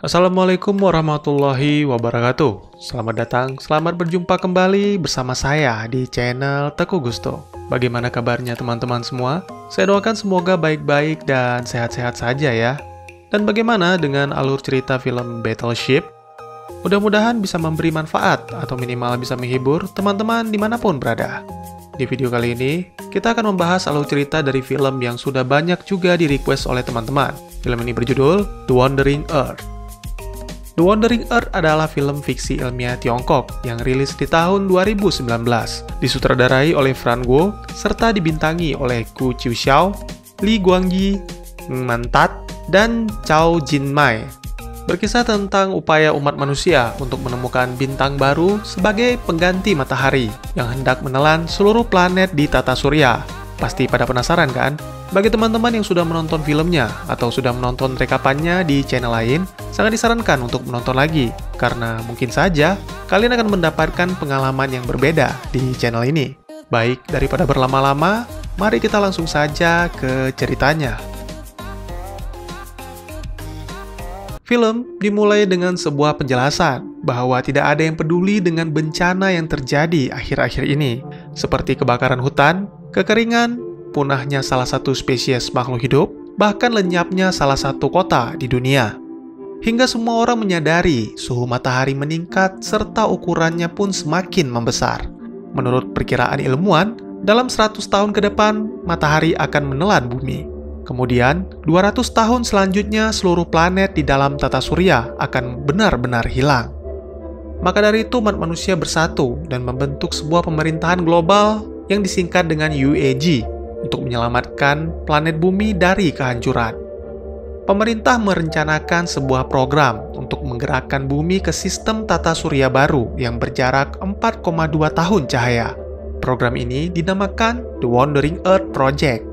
Assalamualaikum warahmatullahi wabarakatuh. Selamat datang, selamat berjumpa kembali bersama saya di channel Teguh Gusto. Bagaimana kabarnya teman-teman semua? Saya doakan semoga baik-baik dan sehat-sehat saja ya. Dan bagaimana dengan alur cerita film Battleship? Mudah-mudahan bisa memberi manfaat atau minimal bisa menghibur teman-teman dimanapun berada. Di video kali ini, kita akan membahas alur cerita dari film yang sudah banyak juga di-request oleh teman-teman. Film ini berjudul The Wandering Earth. The Wandering Earth adalah film fiksi ilmiah Tiongkok yang rilis di tahun 2019, disutradarai oleh Fran Guo, serta dibintangi oleh Ku Chiu-xiao, Li Guangyi, Ng Man-tat, dan Chao Jin-mai. Berkisah tentang upaya umat manusia untuk menemukan bintang baru sebagai pengganti matahari yang hendak menelan seluruh planet di tata surya. Pasti pada penasaran kan? Bagi teman-teman yang sudah menonton filmnya atau sudah menonton rekapannya di channel lain, sangat disarankan untuk menonton lagi, karena mungkin saja kalian akan mendapatkan pengalaman yang berbeda di channel ini. Baik, daripada berlama-lama, mari kita langsung saja ke ceritanya. Film dimulai dengan sebuah penjelasan bahwa tidak ada yang peduli dengan bencana yang terjadi akhir-akhir ini, seperti kebakaran hutan, kekeringan, punahnya salah satu spesies makhluk hidup, bahkan lenyapnya salah satu kota di dunia. Hingga semua orang menyadari suhu matahari meningkat serta ukurannya pun semakin membesar. Menurut perkiraan ilmuwan, dalam 100 tahun ke depan, matahari akan menelan bumi. Kemudian, 200 tahun selanjutnya seluruh planet di dalam tata surya akan benar-benar hilang. Maka dari itu umat manusia bersatu dan membentuk sebuah pemerintahan global yang disingkat dengan UAG untuk menyelamatkan planet bumi dari kehancuran. Pemerintah merencanakan sebuah program untuk menggerakkan bumi ke sistem tata surya baru yang berjarak 4,2 tahun cahaya. Program ini dinamakan The Wandering Earth Project.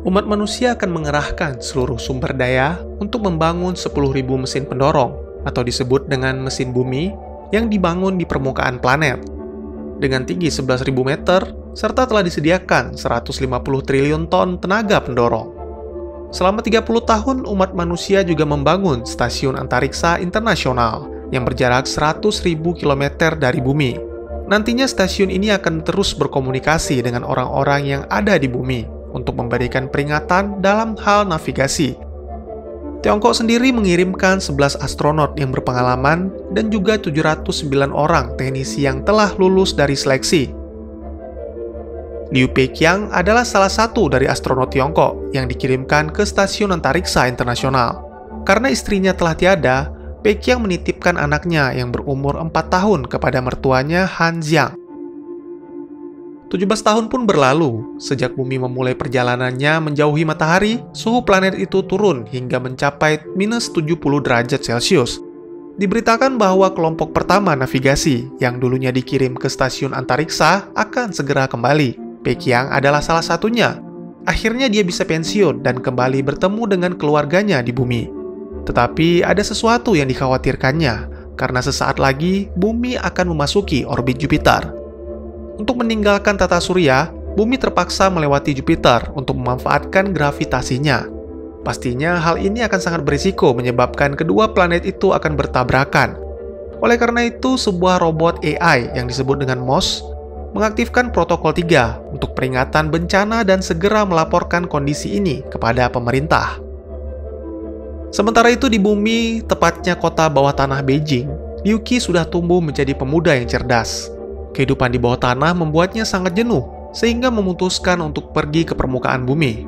Umat manusia akan mengerahkan seluruh sumber daya untuk membangun 10.000 mesin pendorong, atau disebut dengan mesin bumi, yang dibangun di permukaan planet. Dengan tinggi 11.000 meter, serta telah disediakan 150 triliun ton tenaga pendorong. Selama 30 tahun, umat manusia juga membangun stasiun antariksa internasional yang berjarak 100.000 km dari bumi. Nantinya stasiun ini akan terus berkomunikasi dengan orang-orang yang ada di bumi untuk memberikan peringatan dalam hal navigasi. Tiongkok sendiri mengirimkan 11 astronot yang berpengalaman dan juga 709 orang teknisi yang telah lulus dari seleksi. Liu Peiqiang adalah salah satu dari astronot Tiongkok yang dikirimkan ke Stasiun Antariksa Internasional. Karena istrinya telah tiada, Peiqiang menitipkan anaknya yang berumur 4 tahun kepada mertuanya Han Xiang. 17 tahun pun berlalu, sejak bumi memulai perjalanannya menjauhi matahari, suhu planet itu turun hingga mencapai minus 70 derajat Celcius. Diberitakan bahwa kelompok pertama navigasi yang dulunya dikirim ke stasiun antariksa akan segera kembali. Peiqiang adalah salah satunya. Akhirnya dia bisa pensiun dan kembali bertemu dengan keluarganya di bumi. Tetapi ada sesuatu yang dikhawatirkannya, karena sesaat lagi bumi akan memasuki orbit Jupiter. Untuk meninggalkan tata surya, bumi terpaksa melewati Jupiter untuk memanfaatkan gravitasinya. Pastinya hal ini akan sangat berisiko menyebabkan kedua planet itu akan bertabrakan. Oleh karena itu, sebuah robot AI yang disebut dengan MOS mengaktifkan protokol 3 untuk peringatan bencana dan segera melaporkan kondisi ini kepada pemerintah. Sementara itu di bumi, tepatnya kota bawah tanah Beijing, Liu Qi sudah tumbuh menjadi pemuda yang cerdas. Kehidupan di bawah tanah membuatnya sangat jenuh, sehingga memutuskan untuk pergi ke permukaan bumi.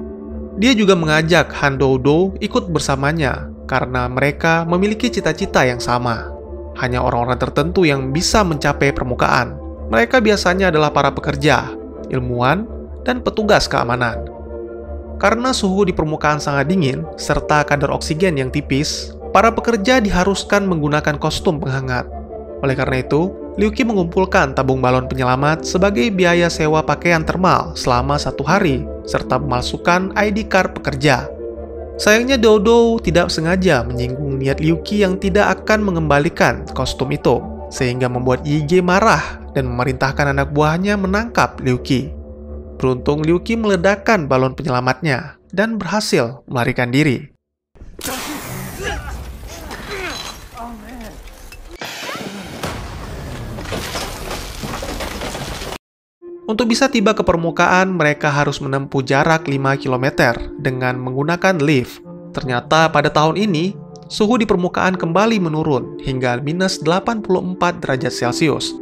Dia juga mengajak Han Doudou ikut bersamanya, karena mereka memiliki cita-cita yang sama. Hanya orang-orang tertentu yang bisa mencapai permukaan. Mereka biasanya adalah para pekerja, ilmuwan, dan petugas keamanan. Karena suhu di permukaan sangat dingin, serta kadar oksigen yang tipis, para pekerja diharuskan menggunakan kostum penghangat. Oleh karena itu, Liu Qi mengumpulkan tabung balon penyelamat sebagai biaya sewa pakaian termal selama 1 hari, serta memasukkan ID card pekerja. Sayangnya Doudou tidak sengaja menyinggung niat Liu Qi yang tidak akan mengembalikan kostum itu, sehingga membuat Yige marah dan memerintahkan anak buahnya menangkap Liu Qi. Beruntung Liu Qi meledakkan balon penyelamatnya dan berhasil melarikan diri. Untuk bisa tiba ke permukaan, mereka harus menempuh jarak 5 km dengan menggunakan lift. Ternyata pada tahun ini, suhu di permukaan kembali menurun hingga minus 84 derajat Celcius.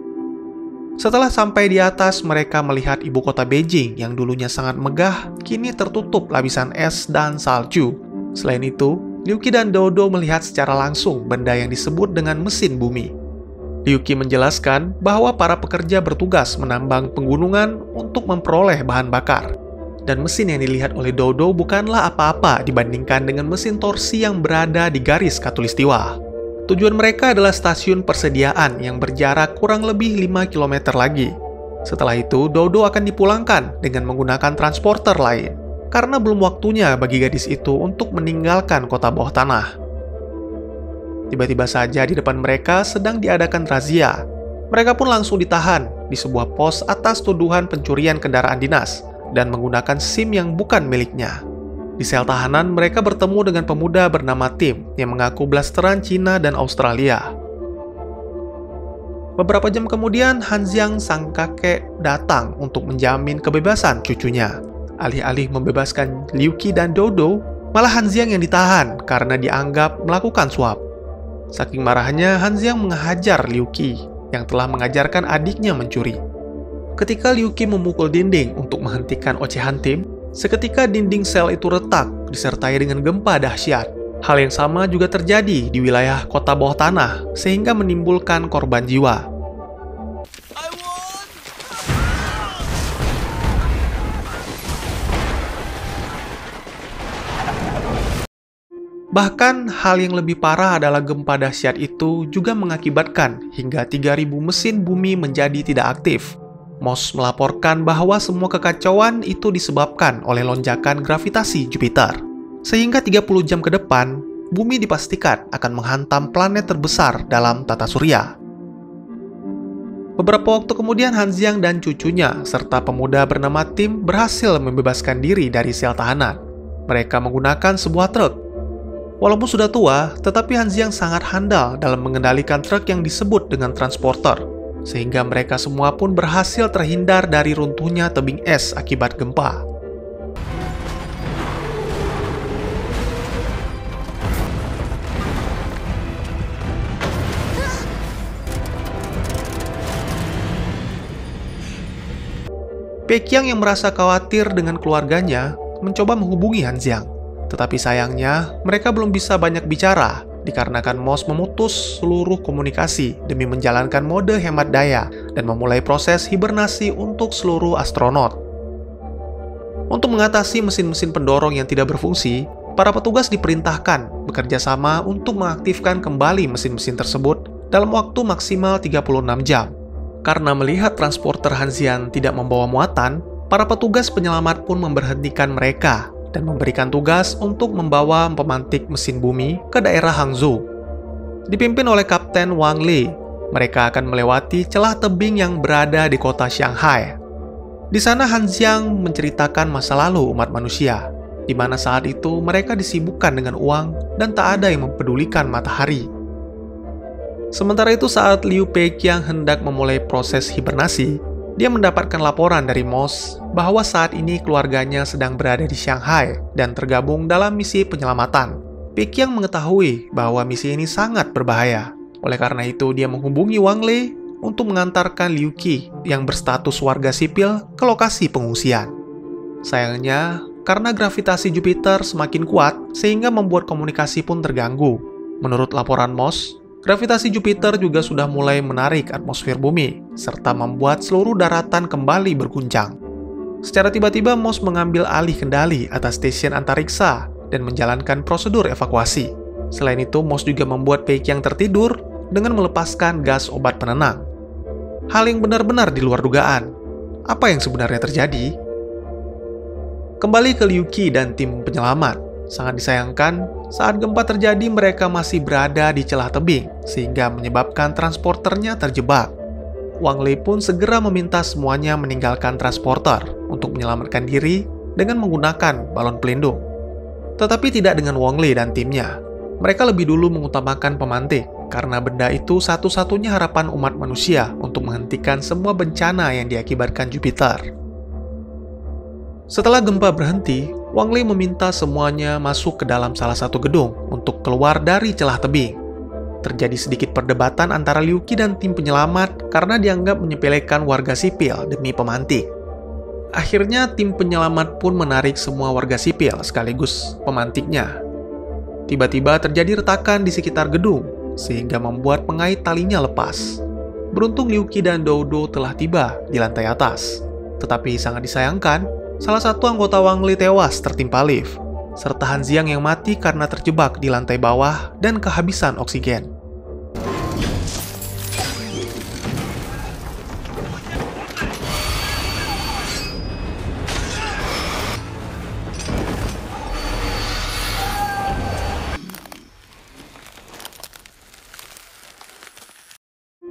Setelah sampai di atas, mereka melihat ibu kota Beijing yang dulunya sangat megah, kini tertutup lapisan es dan salju. Selain itu, Liu Qi dan Dodo melihat secara langsung benda yang disebut dengan mesin bumi. Liu Qi menjelaskan bahwa para pekerja bertugas menambang pegunungan untuk memperoleh bahan bakar. Dan mesin yang dilihat oleh Dodo bukanlah apa-apa dibandingkan dengan mesin torsi yang berada di garis khatulistiwa. Tujuan mereka adalah stasiun persediaan yang berjarak kurang lebih 5 km lagi. Setelah itu, Dodo akan dipulangkan dengan menggunakan transporter lain, karena belum waktunya bagi gadis itu untuk meninggalkan kota bawah tanah. Tiba-tiba saja di depan mereka sedang diadakan razia. Mereka pun langsung ditahan di sebuah pos atas tuduhan pencurian kendaraan dinas dan menggunakan SIM yang bukan miliknya. Di sel tahanan, mereka bertemu dengan pemuda bernama Tim yang mengaku blasteran Cina dan Australia. Beberapa jam kemudian, Han Xiang sang kakek datang untuk menjamin kebebasan cucunya. Alih-alih membebaskan Liu Qi dan Dodo, malah Han Xiang yang ditahan karena dianggap melakukan suap. Saking marahnya, Han Xiang menghajar Liu Qi yang telah mengajarkan adiknya mencuri. Ketika Liu Qi memukul dinding untuk menghentikan ocehan Tim, seketika dinding sel itu retak disertai dengan gempa dahsyat. Hal yang sama juga terjadi di wilayah kota bawah tanah, sehingga menimbulkan korban jiwa. Bahkan, hal yang lebih parah adalah gempa dahsyat itu juga mengakibatkan hingga 3.000 mesin bumi menjadi tidak aktif. Moss melaporkan bahwa semua kekacauan itu disebabkan oleh lonjakan gravitasi Jupiter. Sehingga 30 jam ke depan, bumi dipastikan akan menghantam planet terbesar dalam tata surya. Beberapa waktu kemudian, Han Xiang dan cucunya serta pemuda bernama Tim berhasil membebaskan diri dari sel tahanan. Mereka menggunakan sebuah truk. Walaupun sudah tua, tetapi Han Xiang sangat handal dalam mengendalikan truk yang disebut dengan transporter, sehingga mereka semua pun berhasil terhindar dari runtuhnya tebing es akibat gempa. Peqiang yang merasa khawatir dengan keluarganya mencoba menghubungi Han Xiang. Tetapi sayangnya, mereka belum bisa banyak bicara, dikarenakan Moss memutus seluruh komunikasi demi menjalankan mode hemat daya dan memulai proses hibernasi untuk seluruh astronot. Untuk mengatasi mesin-mesin pendorong yang tidak berfungsi, para petugas diperintahkan bekerja sama untuk mengaktifkan kembali mesin-mesin tersebut dalam waktu maksimal 36 jam. Karena melihat transporter Han Xiang tidak membawa muatan, para petugas penyelamat pun memberhentikan mereka dan memberikan tugas untuk membawa pemantik mesin bumi ke daerah Hangzhou. Dipimpin oleh Kapten Wang Li, mereka akan melewati celah tebing yang berada di kota Shanghai. Di sana Han Xiang menceritakan masa lalu umat manusia, di mana saat itu mereka disibukkan dengan uang dan tak ada yang mempedulikan matahari. Sementara itu saat Liu Peqiang hendak memulai proses hibernasi, dia mendapatkan laporan dari Moss bahwa saat ini keluarganya sedang berada di Shanghai dan tergabung dalam misi penyelamatan. Peqiang mengetahui bahwa misi ini sangat berbahaya. Oleh karena itu, dia menghubungi Wang Li untuk mengantarkan Liu Qi yang berstatus warga sipil ke lokasi pengungsian. Sayangnya, karena gravitasi Jupiter semakin kuat sehingga membuat komunikasi pun terganggu. Menurut laporan Moss, gravitasi Jupiter juga sudah mulai menarik atmosfer bumi, serta membuat seluruh daratan kembali berguncang. Secara tiba-tiba, Moss mengambil alih kendali atas stasiun antariksa dan menjalankan prosedur evakuasi. Selain itu, Moss juga membuat Peqiang tertidur dengan melepaskan gas obat penenang. Hal yang benar-benar di luar dugaan. Apa yang sebenarnya terjadi? Kembali ke Liu Qi dan tim penyelamat. Sangat disayangkan, saat gempa terjadi mereka masih berada di celah tebing, sehingga menyebabkan transporternya terjebak. Wang Li pun segera meminta semuanya meninggalkan transporter untuk menyelamatkan diri dengan menggunakan balon pelindung. Tetapi tidak dengan Wang Li dan timnya. Mereka lebih dulu mengutamakan pemantik, karena benda itu satu-satunya harapan umat manusia untuk menghentikan semua bencana yang diakibatkan Jupiter. Setelah gempa berhenti, Wang Li meminta semuanya masuk ke dalam salah satu gedung untuk keluar dari celah tebing. Terjadi sedikit perdebatan antara Liu Qi dan tim penyelamat karena dianggap menyepelekan warga sipil demi pemantik. Akhirnya tim penyelamat pun menarik semua warga sipil sekaligus pemantiknya. Tiba-tiba terjadi retakan di sekitar gedung, sehingga membuat pengait talinya lepas. Beruntung Liu Qi dan Dou Dou telah tiba di lantai atas. Tetapi sangat disayangkan, salah satu anggota Wang Li tewas tertimpa lift, serta Han Xiang yang mati karena terjebak di lantai bawah dan kehabisan oksigen.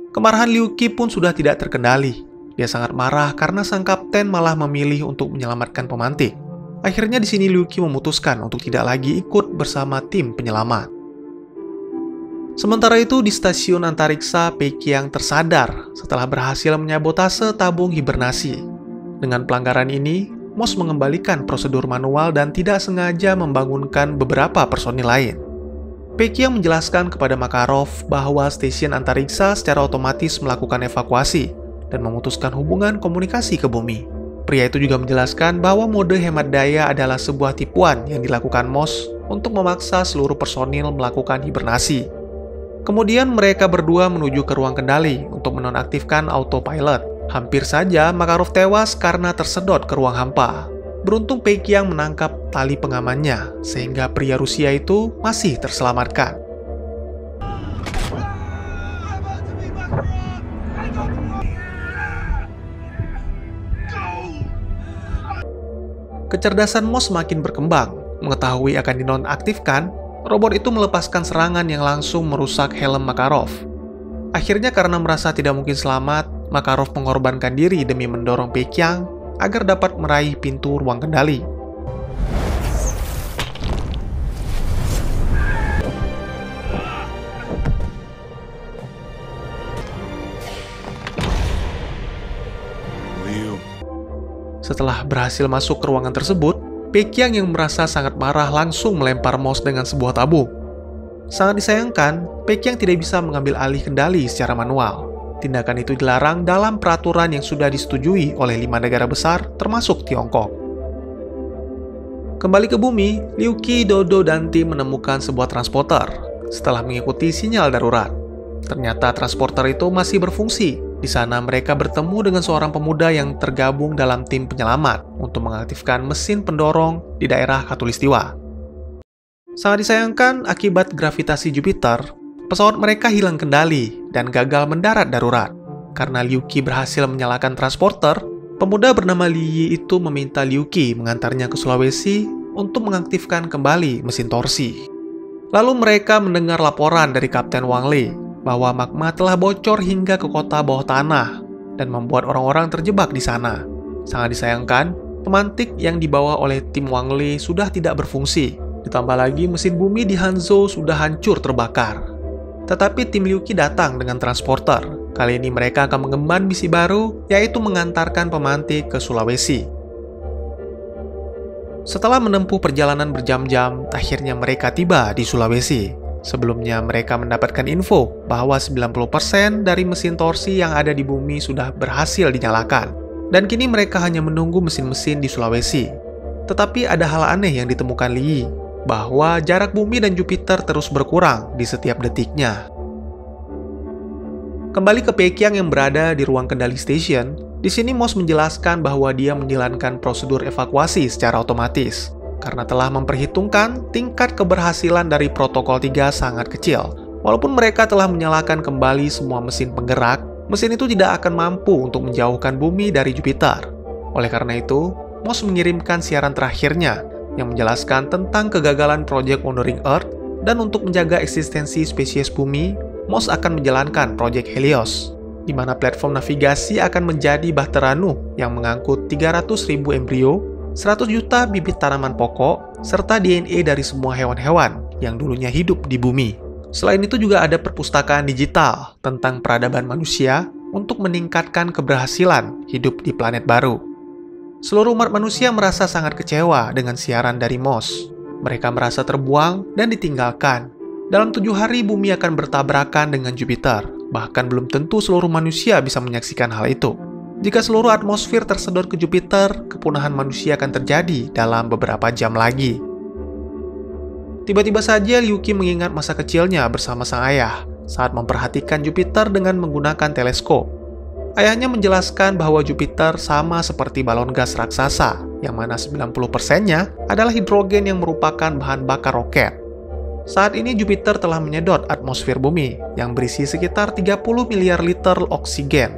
Kemarahan Liu Qi pun sudah tidak terkendali. Dia sangat marah karena sang kapten malah memilih untuk menyelamatkan pemantik. Akhirnya di sini Liu Qi memutuskan untuk tidak lagi ikut bersama tim penyelamat. Sementara itu di stasiun antariksa, Pei Qiang tersadar setelah berhasil menyabotase tabung hibernasi. Dengan pelanggaran ini, MOS mengembalikan prosedur manual dan tidak sengaja membangunkan beberapa personil lain. Pei Qiang menjelaskan kepada Makarov bahwa stasiun antariksa secara otomatis melakukan evakuasi dan memutuskan hubungan komunikasi ke bumi. Pria itu juga menjelaskan bahwa mode hemat daya adalah sebuah tipuan yang dilakukan MOS untuk memaksa seluruh personil melakukan hibernasi. Kemudian mereka berdua menuju ke ruang kendali untuk menonaktifkan autopilot. Hampir saja Makarov tewas karena tersedot ke ruang hampa. Beruntung Pei Qiang menangkap tali pengamannya, sehingga pria Rusia itu masih terselamatkan. Kecerdasan MOS semakin berkembang. Mengetahui akan dinonaktifkan, robot itu melepaskan serangan yang langsung merusak helm Makarov. Akhirnya karena merasa tidak mungkin selamat, Makarov mengorbankan diri demi mendorong Pei Qiang agar dapat meraih pintu ruang kendali. Setelah berhasil masuk ke ruangan tersebut, Pei Qiang yang merasa sangat marah langsung melempar MOS dengan sebuah tabung. Sangat disayangkan, Pei Qiang tidak bisa mengambil alih kendali secara manual. Tindakan itu dilarang dalam peraturan yang sudah disetujui oleh 5 negara besar, termasuk Tiongkok. Kembali ke bumi, Liu Qi, Dou Dou, dan tim menemukan sebuah transporter setelah mengikuti sinyal darurat. Ternyata transporter itu masih berfungsi. Di sana mereka bertemu dengan seorang pemuda yang tergabung dalam tim penyelamat untuk mengaktifkan mesin pendorong di daerah Khatulistiwa. Sangat disayangkan, akibat gravitasi Jupiter, pesawat mereka hilang kendali dan gagal mendarat darurat. Karena Liu Qi berhasil menyalakan transporter, pemuda bernama Li Yi itu meminta Liu Qi mengantarnya ke Sulawesi untuk mengaktifkan kembali mesin torsi. Lalu mereka mendengar laporan dari Kapten Wang Li bahwa magma telah bocor hingga ke kota bawah tanah dan membuat orang-orang terjebak di sana. Sangat disayangkan, pemantik yang dibawa oleh tim Wang Li sudah tidak berfungsi. Ditambah lagi mesin bumi di Hanzhou sudah hancur terbakar. Tetapi tim Liu Qi datang dengan transporter. Kali ini mereka akan mengemban misi baru, yaitu mengantarkan pemantik ke Sulawesi. Setelah menempuh perjalanan berjam-jam, akhirnya mereka tiba di Sulawesi. Sebelumnya mereka mendapatkan info bahwa 90% dari mesin torsi yang ada di bumi sudah berhasil dinyalakan. Dan kini mereka hanya menunggu mesin-mesin di Sulawesi. Tetapi ada hal aneh yang ditemukan Li Yi, bahwa jarak bumi dan Jupiter terus berkurang di setiap detiknya. Kembali ke Pei Qiang yang berada di ruang kendali station, di sini MOS menjelaskan bahwa dia menjalankan prosedur evakuasi secara otomatis, karena telah memperhitungkan tingkat keberhasilan dari protokol 3 sangat kecil. Walaupun mereka telah menyalakan kembali semua mesin penggerak, mesin itu tidak akan mampu untuk menjauhkan bumi dari Jupiter. Oleh karena itu, MOS mengirimkan siaran terakhirnya yang menjelaskan tentang kegagalan proyek Wandering Earth, dan untuk menjaga eksistensi spesies bumi, MOS akan menjalankan proyek Helios, di mana platform navigasi akan menjadi Bahtera Nuh yang mengangkut 300.000 embrio, 100 juta bibit tanaman pokok, serta DNA dari semua hewan-hewan yang dulunya hidup di bumi. Selain itu juga ada perpustakaan digital tentang peradaban manusia untuk meningkatkan keberhasilan hidup di planet baru. Seluruh umat manusia merasa sangat kecewa dengan siaran dari MOS. Mereka merasa terbuang dan ditinggalkan. Dalam 7 hari bumi akan bertabrakan dengan Jupiter. Bahkan belum tentu seluruh manusia bisa menyaksikan hal itu. Jika seluruh atmosfer tersedot ke Jupiter, kepunahan manusia akan terjadi dalam beberapa jam lagi. Tiba-tiba saja Liu Qi mengingat masa kecilnya bersama sang ayah saat memperhatikan Jupiter dengan menggunakan teleskop. Ayahnya menjelaskan bahwa Jupiter sama seperti balon gas raksasa, yang mana 90%-nya adalah hidrogen yang merupakan bahan bakar roket. Saat ini Jupiter telah menyedot atmosfer bumi yang berisi sekitar 30 miliar liter oksigen.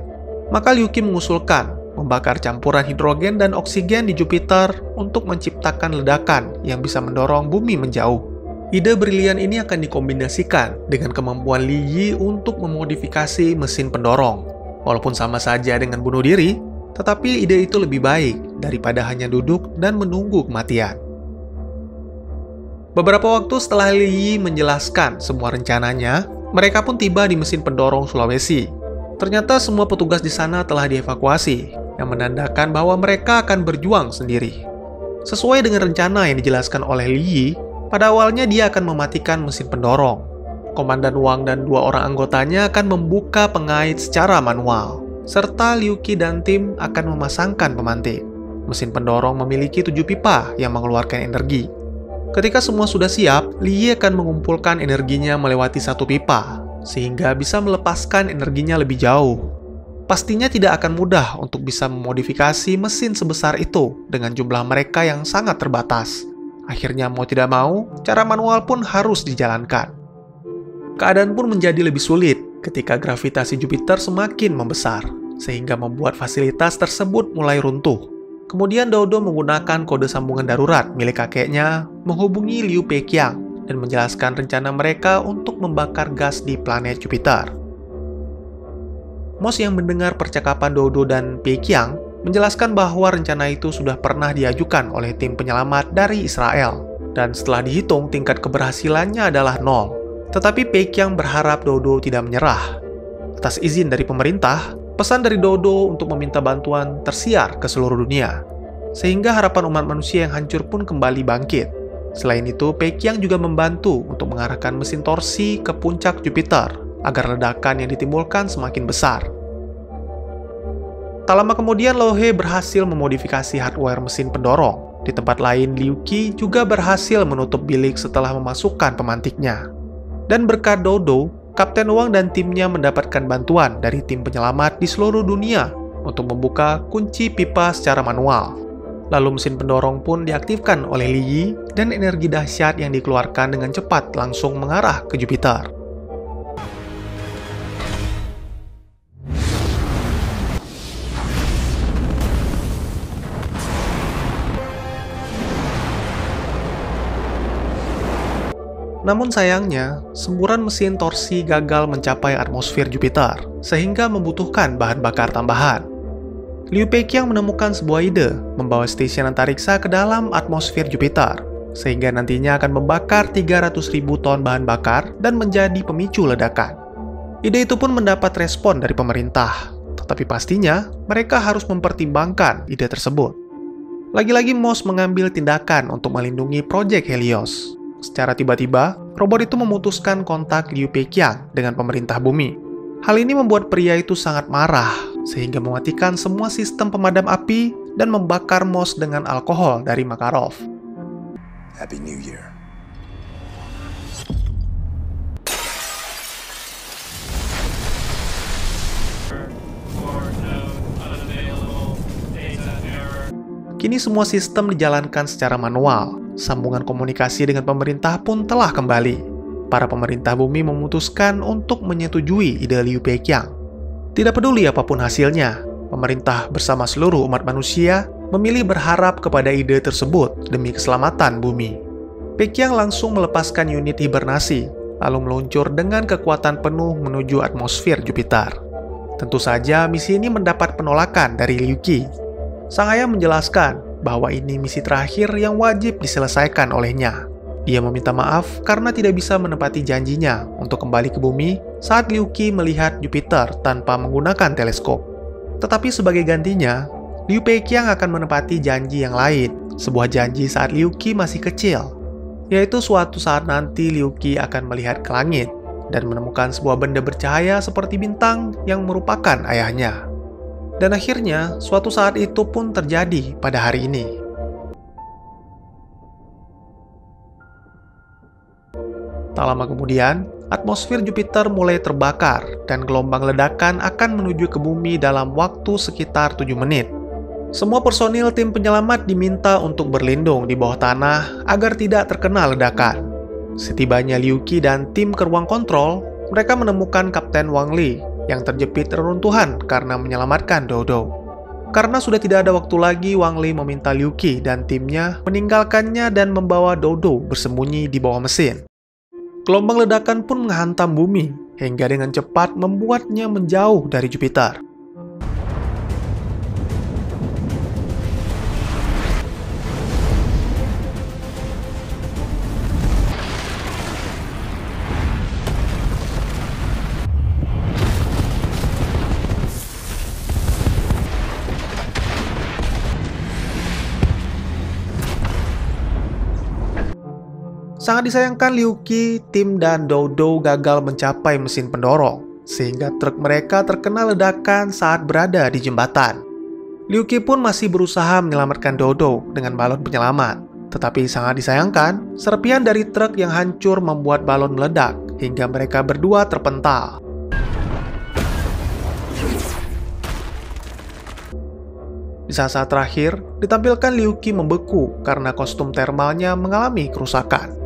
Maka Liu Qi mengusulkan membakar campuran hidrogen dan oksigen di Jupiter untuk menciptakan ledakan yang bisa mendorong bumi menjauh. Ide brilian ini akan dikombinasikan dengan kemampuan Li Yi untuk memodifikasi mesin pendorong. Walaupun sama saja dengan bunuh diri, tetapi ide itu lebih baik daripada hanya duduk dan menunggu kematian. Beberapa waktu setelah Li Yi menjelaskan semua rencananya, mereka pun tiba di mesin pendorong Sulawesi. Ternyata semua petugas di sana telah dievakuasi, yang menandakan bahwa mereka akan berjuang sendiri. Sesuai dengan rencana yang dijelaskan oleh Li Yi, pada awalnya dia akan mematikan mesin pendorong. Komandan Wang dan 2 orang anggotanya akan membuka pengait secara manual, serta Liu Qi dan tim akan memasangkan pemantik. Mesin pendorong memiliki 7 pipa yang mengeluarkan energi. Ketika semua sudah siap, Li Yi akan mengumpulkan energinya melewati 1 pipa, sehingga bisa melepaskan energinya lebih jauh. Pastinya tidak akan mudah untuk bisa memodifikasi mesin sebesar itu dengan jumlah mereka yang sangat terbatas. Akhirnya mau tidak mau, cara manual pun harus dijalankan. Keadaan pun menjadi lebih sulit ketika gravitasi Jupiter semakin membesar, sehingga membuat fasilitas tersebut mulai runtuh. Kemudian Dodo menggunakan kode sambungan darurat milik kakeknya menghubungi Liu Peiqiang dan menjelaskan rencana mereka untuk membakar gas di planet Jupiter. MOS yang mendengar percakapan Dodo dan Peiqiang menjelaskan bahwa rencana itu sudah pernah diajukan oleh tim penyelamat dari Israel, dan setelah dihitung tingkat keberhasilannya adalah 0. Tetapi Peiqiang berharap Dodo tidak menyerah. Atas izin dari pemerintah, pesan dari Dodo untuk meminta bantuan tersiar ke seluruh dunia, sehingga harapan umat manusia yang hancur pun kembali bangkit. Selain itu, Peiqiang juga membantu untuk mengarahkan mesin torsi ke puncak Jupiter agar ledakan yang ditimbulkan semakin besar. Tak lama kemudian, Lo He berhasil memodifikasi hardware mesin pendorong. Di tempat lain, Liu Qi juga berhasil menutup bilik setelah memasukkan pemantiknya. Dan berkat Dodo, Kapten Wang dan timnya mendapatkan bantuan dari tim penyelamat di seluruh dunia untuk membuka kunci pipa secara manual. Lalu mesin pendorong pun diaktifkan oleh Li Yi dan energi dahsyat yang dikeluarkan dengan cepat langsung mengarah ke Jupiter. Namun sayangnya, semburan mesin torsi gagal mencapai atmosfer Jupiter, sehingga membutuhkan bahan bakar tambahan. Liu Peiqiang menemukan sebuah ide membawa stasiun antariksa ke dalam atmosfer Jupiter, sehingga nantinya akan membakar 300.000 ton bahan bakar dan menjadi pemicu ledakan. Ide itu pun mendapat respon dari pemerintah, tetapi pastinya mereka harus mempertimbangkan ide tersebut. Lagi-lagi MOS mengambil tindakan untuk melindungi proyek Helios. Secara tiba-tiba, robot itu memutuskan kontak Liu Peiqiang dengan pemerintah bumi. Hal ini membuat pria itu sangat marah, sehingga mematikan semua sistem pemadam api dan membakar MOS dengan alkohol dari Makarov. Happy New Year. Kini semua sistem dijalankan secara manual. Sambungan komunikasi dengan pemerintah pun telah kembali. Para pemerintah bumi memutuskan untuk menyetujui ide Liu Peiqiang. Tidak peduli apapun hasilnya, pemerintah bersama seluruh umat manusia memilih berharap kepada ide tersebut demi keselamatan bumi. Peiqiang langsung melepaskan unit hibernasi, lalu meluncur dengan kekuatan penuh menuju atmosfer Jupiter. Tentu saja misi ini mendapat penolakan dari Liu Qi. Sang ayah menjelaskan bahwa ini misi terakhir yang wajib diselesaikan olehnya. Dia meminta maaf karena tidak bisa menepati janjinya untuk kembali ke bumi saat Liu Qi melihat Jupiter tanpa menggunakan teleskop. Tetapi sebagai gantinya, Liu Peiqiang akan menepati janji yang lain, sebuah janji saat Liu Qi masih kecil, yaitu suatu saat nanti Liu Qi akan melihat ke langit dan menemukan sebuah benda bercahaya seperti bintang yang merupakan ayahnya. Dan akhirnya, suatu saat itu pun terjadi pada hari ini. Tak lama kemudian, atmosfer Jupiter mulai terbakar dan gelombang ledakan akan menuju ke bumi dalam waktu sekitar 7 menit. Semua personil tim penyelamat diminta untuk berlindung di bawah tanah agar tidak terkena ledakan. Setibanya Liu Qi dan tim ke ruang kontrol, mereka menemukan Kapten Wang Li yang terjepit reruntuhan karena menyelamatkan Dodo. Karena sudah tidak ada waktu lagi, Wang Li meminta Liu Qi dan timnya meninggalkannya dan membawa Dodo bersembunyi di bawah mesin. Gelombang ledakan pun menghantam bumi, hingga dengan cepat membuatnya menjauh dari Jupiter. Sangat disayangkan Liu Qi, tim dan Dodo gagal mencapai mesin pendorong, sehingga truk mereka terkena ledakan saat berada di jembatan. Liu Qi pun masih berusaha menyelamatkan Dodo dengan balon penyelamat, tetapi sangat disayangkan, serpihan dari truk yang hancur membuat balon meledak, hingga mereka berdua terpental. Di saat-saat terakhir, ditampilkan Liu Qi membeku karena kostum termalnya mengalami kerusakan.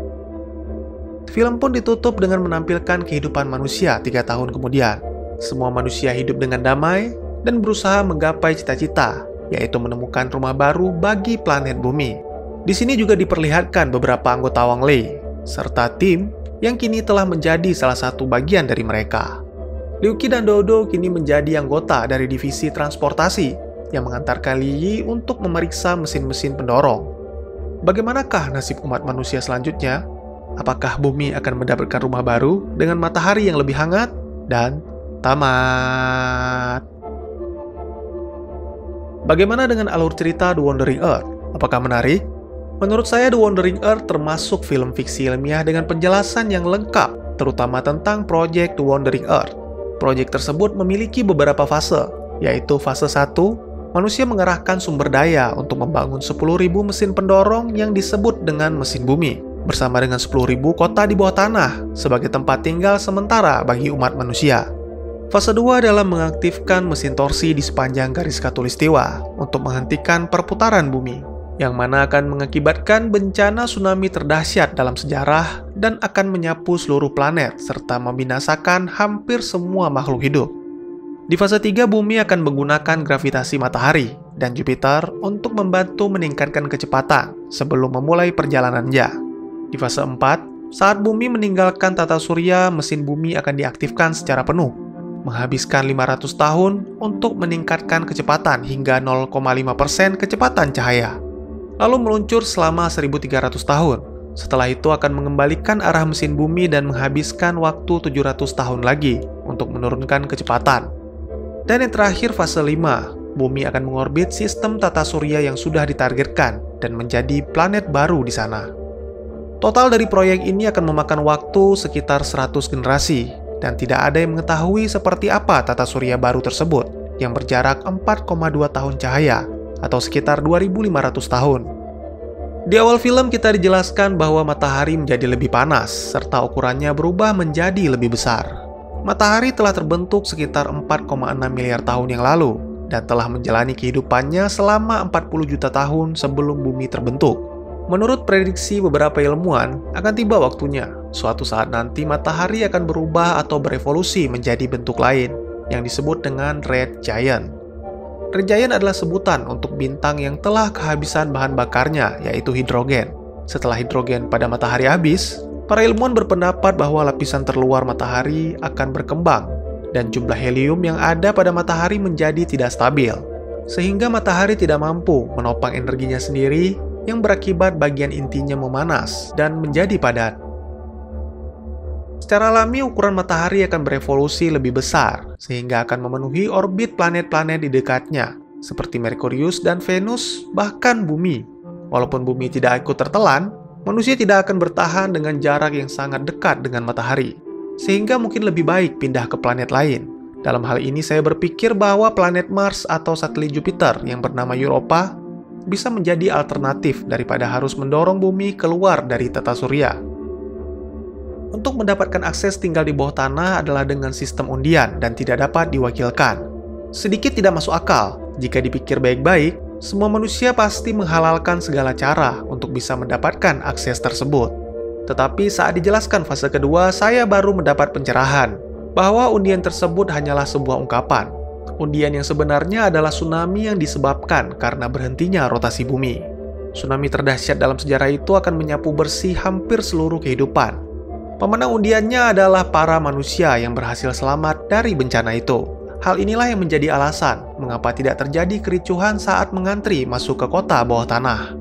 Film pun ditutup dengan menampilkan kehidupan manusia 3 tahun kemudian. Semua manusia hidup dengan damai dan berusaha menggapai cita-cita, yaitu menemukan rumah baru bagi planet bumi. Di sini juga diperlihatkan beberapa anggota Wang Li, serta tim yang kini telah menjadi salah satu bagian dari mereka. Liu Qi dan Dodo kini menjadi anggota dari divisi transportasi yang mengantarkan Li Yi untuk memeriksa mesin-mesin pendorong. Bagaimanakah nasib umat manusia selanjutnya? Apakah bumi akan mendapatkan rumah baru dengan matahari yang lebih hangat? Dan tamat. Bagaimana dengan alur cerita The Wandering Earth? Apakah menarik? Menurut saya The Wandering Earth termasuk film fiksi ilmiah dengan penjelasan yang lengkap, terutama tentang proyek The Wandering Earth. Proyek tersebut memiliki beberapa fase, yaitu fase 1, manusia mengerahkan sumber daya untuk membangun 10.000 mesin pendorong yang disebut dengan mesin bumi, bersama dengan 10.000 kota di bawah tanah sebagai tempat tinggal sementara bagi umat manusia. Fase 2 adalah mengaktifkan mesin torsi di sepanjang garis khatulistiwa untuk menghentikan perputaran bumi, yang mana akan mengakibatkan bencana tsunami terdahsyat dalam sejarah dan akan menyapu seluruh planet serta membinasakan hampir semua makhluk hidup. Di fase 3, bumi akan menggunakan gravitasi matahari dan Jupiter untuk membantu meningkatkan kecepatan sebelum memulai perjalanannya. Di fase 4, saat bumi meninggalkan tata surya, mesin bumi akan diaktifkan secara penuh, menghabiskan 500 tahun untuk meningkatkan kecepatan hingga 0,5% kecepatan cahaya, lalu meluncur selama 1.300 tahun. Setelah itu akan mengembalikan arah mesin bumi dan menghabiskan waktu 700 tahun lagi untuk menurunkan kecepatan. Dan yang terakhir fase 5, bumi akan mengorbit sistem tata surya yang sudah ditargetkan dan menjadi planet baru di sana. Total dari proyek ini akan memakan waktu sekitar 100 generasi, dan tidak ada yang mengetahui seperti apa tata surya baru tersebut yang berjarak 4,2 tahun cahaya atau sekitar 2.500 tahun. Di awal film kita dijelaskan bahwa matahari menjadi lebih panas serta ukurannya berubah menjadi lebih besar. Matahari telah terbentuk sekitar 4,6 miliar tahun yang lalu dan telah menjalani kehidupannya selama 40 juta tahun sebelum bumi terbentuk. Menurut prediksi beberapa ilmuwan, akan tiba waktunya. Suatu saat nanti matahari akan berubah atau berevolusi menjadi bentuk lain, yang disebut dengan Red Giant. Red Giant adalah sebutan untuk bintang yang telah kehabisan bahan bakarnya, yaitu hidrogen. Setelah hidrogen pada matahari habis, para ilmuwan berpendapat bahwa lapisan terluar matahari akan berkembang, dan jumlah helium yang ada pada matahari menjadi tidak stabil, sehingga matahari tidak mampu menopang energinya sendiri yang berakibat bagian intinya memanas dan menjadi padat. Secara alami, ukuran matahari akan berevolusi lebih besar, sehingga akan memenuhi orbit planet-planet di dekatnya, seperti Merkurius dan Venus, bahkan bumi. Walaupun bumi tidak ikut tertelan, manusia tidak akan bertahan dengan jarak yang sangat dekat dengan matahari, sehingga mungkin lebih baik pindah ke planet lain. Dalam hal ini, saya berpikir bahwa planet Mars atau satelit Jupiter yang bernama Europa bisa menjadi alternatif daripada harus mendorong bumi keluar dari tata surya. Untuk mendapatkan akses tinggal di bawah tanah adalah dengan sistem undian dan tidak dapat diwakilkan. Sedikit tidak masuk akal, jika dipikir baik-baik, semua manusia pasti menghalalkan segala cara untuk bisa mendapatkan akses tersebut. Tetapi saat dijelaskan fase kedua, saya baru mendapat pencerahan bahwa undian tersebut hanyalah sebuah ungkapan. Undian yang sebenarnya adalah tsunami yang disebabkan karena berhentinya rotasi bumi. Tsunami terdahsyat dalam sejarah itu akan menyapu bersih hampir seluruh kehidupan. Pemenang undiannya adalah para manusia yang berhasil selamat dari bencana itu. Hal inilah yang menjadi alasan mengapa tidak terjadi kericuhan saat mengantri masuk ke kota bawah tanah.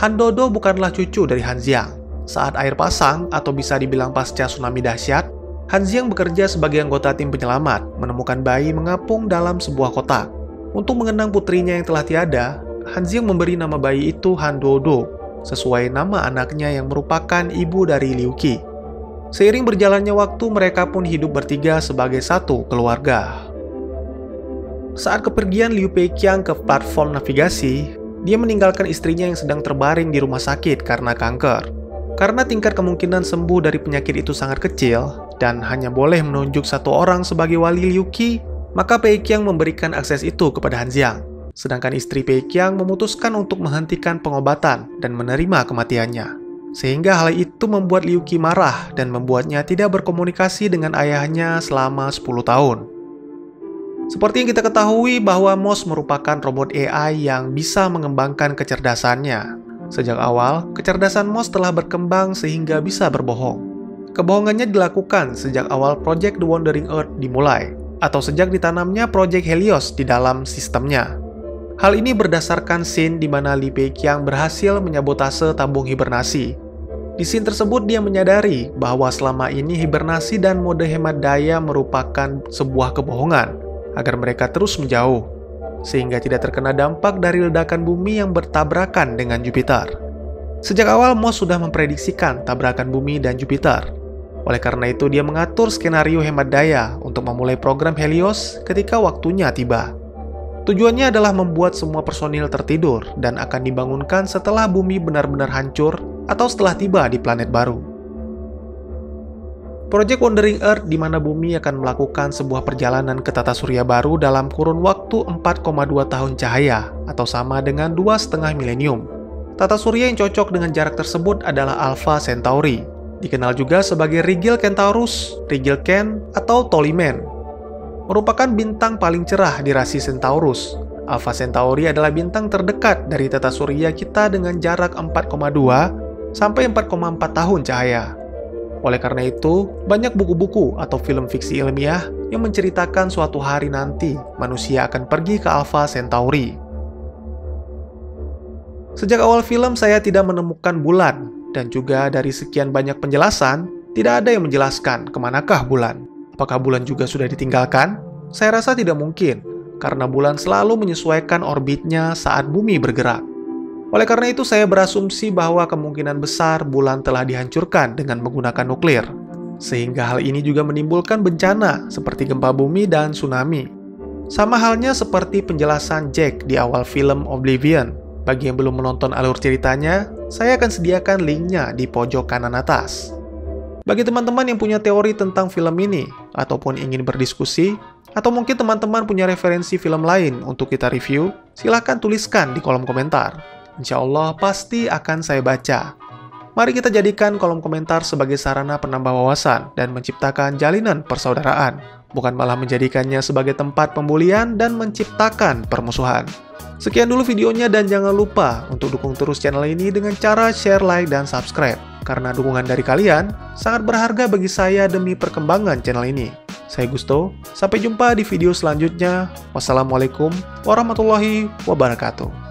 Han Dodo bukanlah cucu dari Han Xiang. Saat air pasang atau bisa dibilang pasca tsunami dahsyat, Han Xiang bekerja sebagai anggota tim penyelamat, menemukan bayi mengapung dalam sebuah kotak. Untuk mengenang putrinya yang telah tiada, Han Xiang memberi nama bayi itu Han Dodo, sesuai nama anaknya yang merupakan ibu dari Liu Qi. Seiring berjalannya waktu, mereka pun hidup bertiga sebagai satu keluarga. Saat kepergian Liu Peiqiang ke platform navigasi, dia meninggalkan istrinya yang sedang terbaring di rumah sakit karena kanker. Karena tingkat kemungkinan sembuh dari penyakit itu sangat kecil, dan hanya boleh menunjuk satu orang sebagai wali Liu Qi, maka Peiqiang memberikan akses itu kepada Han Xiang. Sedangkan istri Peiqiang memutuskan untuk menghentikan pengobatan dan menerima kematiannya. Sehingga hal itu membuat Liu Qi marah dan membuatnya tidak berkomunikasi dengan ayahnya selama 10 tahun. Seperti yang kita ketahui bahwa Moss merupakan robot AI yang bisa mengembangkan kecerdasannya. Sejak awal, kecerdasan Moss telah berkembang sehingga bisa berbohong. Kebohongannya dilakukan sejak awal Project The Wandering Earth dimulai, atau sejak ditanamnya Project Helios di dalam sistemnya. Hal ini berdasarkan scene di mana Li Peiqiang berhasil menyabotase tabung hibernasi. Di scene tersebut dia menyadari bahwa selama ini hibernasi dan mode hemat daya merupakan sebuah kebohongan agar mereka terus menjauh, sehingga tidak terkena dampak dari ledakan bumi yang bertabrakan dengan Jupiter. Sejak awal Moss sudah memprediksikan tabrakan bumi dan Jupiter. Oleh karena itu dia mengatur skenario hemat daya untuk memulai program Helios ketika waktunya tiba. Tujuannya adalah membuat semua personil tertidur dan akan dibangunkan setelah bumi benar-benar hancur atau setelah tiba di planet baru. Project Wandering Earth di mana bumi akan melakukan sebuah perjalanan ke tata surya baru dalam kurun waktu 4,2 tahun cahaya atau sama dengan 2,5 milenium. Tata surya yang cocok dengan jarak tersebut adalah Alpha Centauri, dikenal juga sebagai Rigel Kentaurus, Rigel Ken, atau Toliman. Merupakan bintang paling cerah di rasi Centaurus. Alpha Centauri adalah bintang terdekat dari tata surya kita dengan jarak 4,2 sampai 4,4 tahun cahaya. Oleh karena itu, banyak buku-buku atau film fiksi ilmiah yang menceritakan suatu hari nanti manusia akan pergi ke Alpha Centauri. Sejak awal film saya tidak menemukan bulan, dan juga dari sekian banyak penjelasan, tidak ada yang menjelaskan kemanakah bulan. Apakah bulan juga sudah ditinggalkan? Saya rasa tidak mungkin, karena bulan selalu menyesuaikan orbitnya saat bumi bergerak. Oleh karena itu, saya berasumsi bahwa kemungkinan besar bulan telah dihancurkan dengan menggunakan nuklir. Sehingga hal ini juga menimbulkan bencana seperti gempa bumi dan tsunami. Sama halnya seperti penjelasan Jack di awal film Oblivion. Bagi yang belum menonton alur ceritanya, saya akan sediakan linknya di pojok kanan atas. Bagi teman-teman yang punya teori tentang film ini, ataupun ingin berdiskusi, atau mungkin teman-teman punya referensi film lain untuk kita review, silahkan tuliskan di kolom komentar. Insya Allah pasti akan saya baca. Mari kita jadikan kolom komentar sebagai sarana penambah wawasan dan menciptakan jalinan persaudaraan, bukan malah menjadikannya sebagai tempat pembulian dan menciptakan permusuhan. Sekian dulu videonya dan jangan lupa untuk dukung terus channel ini dengan cara share, like, dan subscribe. Karena dukungan dari kalian sangat berharga bagi saya demi perkembangan channel ini. Saya Gusto, sampai jumpa di video selanjutnya. Wassalamualaikum warahmatullahi wabarakatuh.